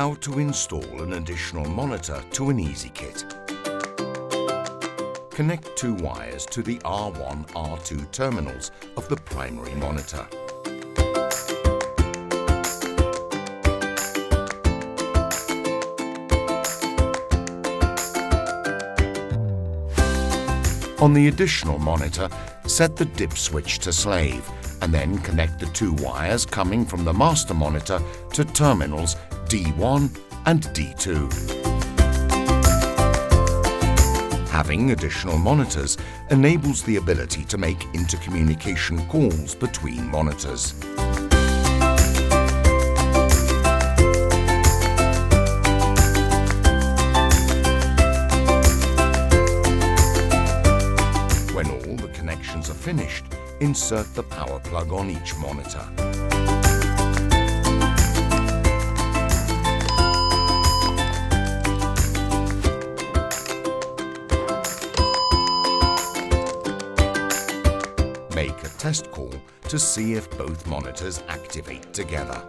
how to install an additional monitor to an EASYKit. Connect two wires to the R1, R2 terminals of the primary monitor. On the additional monitor, set the dip switch to slave, and then connect the two wires coming from the master monitor to terminals D1 and D2. Having additional monitors enables the ability to make intercommunication calls between monitors. When all the connections are finished, insert the power plug on each monitor. Make a test call to see if both monitors activate together.